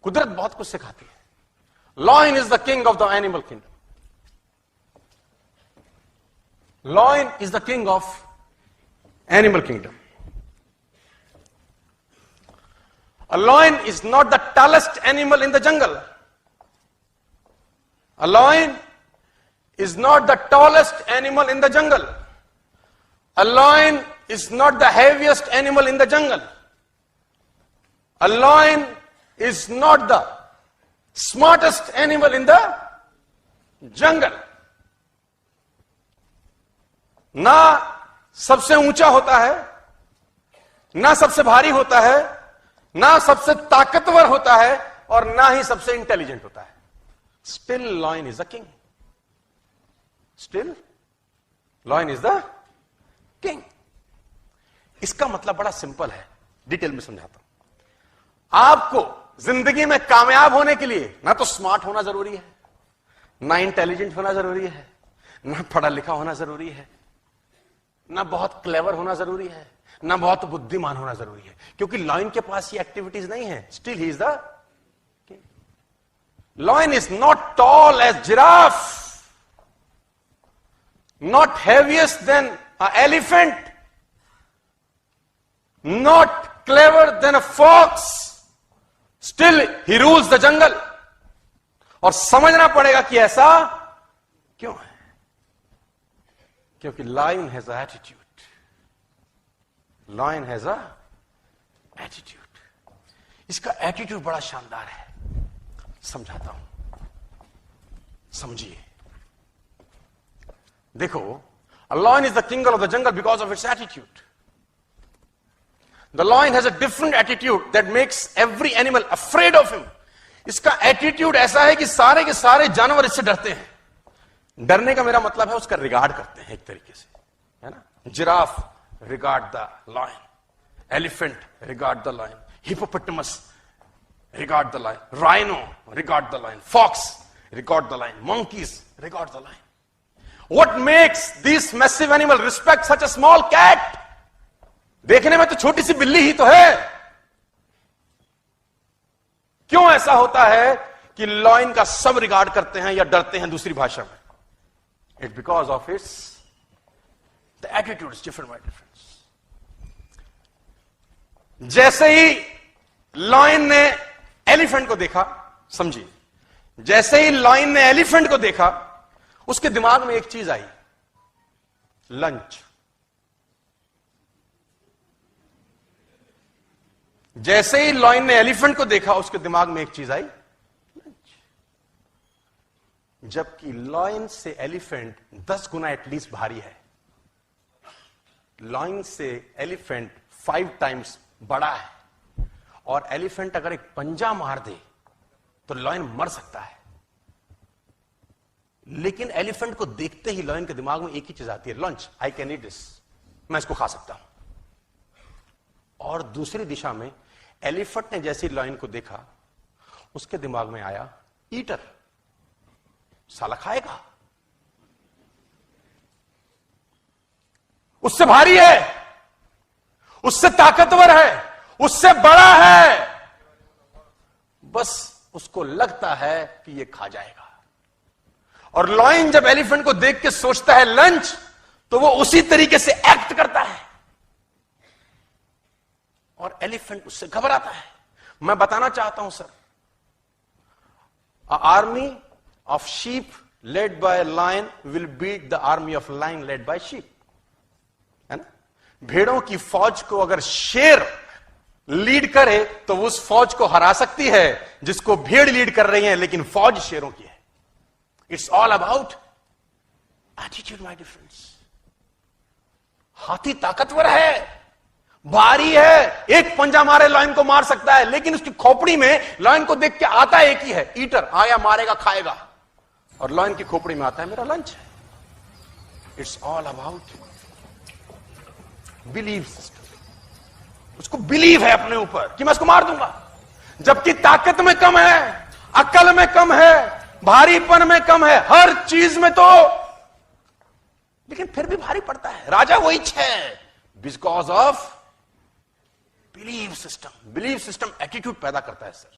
कुदरत बहुत कुछ सिखाती है. Lion is the king of the animal kingdom. Lion is the king of animal kingdom. A lion is not the tallest animal in the jungle. A lion is not the tallest animal in the jungle. A lion is not the heaviest animal in the jungle. A lion is not the smartest animal in the jungle. ना सबसे ऊंचा होता है, ना सबसे भारी होता है, ना सबसे ताकतवर होता है, और ना ही सबसे इंटेलिजेंट होता है. Still lion is the king. Still lion is the king. इसका मतलब बड़ा सिंपल है, डिटेल में समझाता हूं. आपको जिंदगी में कामयाब होने के लिए ना तो स्मार्ट होना जरूरी है, ना इंटेलिजेंट होना जरूरी है, ना पढ़ा लिखा होना जरूरी है, ना बहुत क्लेवर होना जरूरी है, ना बहुत बुद्धिमान होना जरूरी है, क्योंकि लॉयन के पास ये एक्टिविटीज नहीं है. Still he is the king. Lion is not tall as giraffe, not heaviest than a elephant, not clever than a fox. Still he rules the jungle. और समझना पड़ेगा कि ऐसा क्यों है. क्योंकि lion has a attitude. Lion has a attitude. इसका attitude बड़ा शानदार है. समझाता हूं, समझिए. देखो, a lion is the king of the jungle because of its attitude. The lion has a different attitude that makes every animal afraid of him. इसका attitude ऐसा है कि सारे के सारे जानवर इससे डरते हैं. डरने का मेरा मतलब है उसका रिगार्ड करते हैं एक तरीके से, है ना. Giraffe regard the lion, elephant regard the lion, hippopotamus regard the lion, rhino regard the lion, fox regard the lion, monkeys regard the lion. What makes this massive animal respect such a small cat? देखने में तो छोटी सी बिल्ली ही तो है. क्यों ऐसा होता है कि लॉयन का सब रिगार्ड करते हैं या डरते हैं दूसरी भाषा में? It's because of its the attitude is different by difference. जैसे ही लॉयन ने एलिफेंट को देखा, समझिए, जैसे ही लॉयन ने एलिफेंट को देखा, उसके दिमाग में एक चीज आई, लंच. जैसे ही लॉयन ने एलिफेंट को देखा, उसके दिमाग में एक चीज आई, लंच. जबकि लॉयन से एलिफेंट 10 गुना एटलीस्ट भारी है. लॉयन से एलिफेंट 5 टाइम्स बड़ा है. और एलिफेंट अगर एक पंजा मार दे तो लॉयन मर सकता है. लेकिन एलिफेंट को देखते ही लॉयन के दिमाग में एक ही चीज आती है, lunch. I can eat this, मैं इसको खा सकता हूं. और दूसरी दिशा में एलिफेंट ने जैसे लॉयन को देखा, उसके दिमाग में आया, ईटर, साला खाएगा, उससे भारी है, उससे ताकतवर है, उससे बड़ा है. बस उसको लगता है कि ये खा जाएगा. और लॉयन जब एलिफेंट को देख के सोचता है लंच, तो वो उसी तरीके से एक्ट करता है. और एलिफेंट उससे घबराता है. मैं बताना चाहता हूं sir, a army of sheep led by lion will beat the army of lion led by sheep. है ना. भेड़ों की फौज को अगर शेर लीड करे तो वो उस फौज को हरा सकती है जिसको भेड़ लीड कर रही है, लेकिन फौज शेरों की है. It's all about attitude my difference. हाथी ताकतवर है, भारी है, एक पंजा मारे लॉयन को मार सकता है, लेकिन उसकी खोपड़ी में लॉयन को देख के आता एक ही है, ईटर, आया मारेगा खाएगा. और लॉयन की खोपड़ी में आता है, मेरा लंच है. It's all about believe system. उसको बिलीव है अपने ऊपर कि मैं उसको मार दूंगा. जबकि ताकत में कम है, अक्ल में कम है, भारीपन में कम है, हर चीज में तो, लेकिन फिर भी भारी पड़ता है. राजा वही है, because of believe system. Believe system attitude पैदा करता है सर.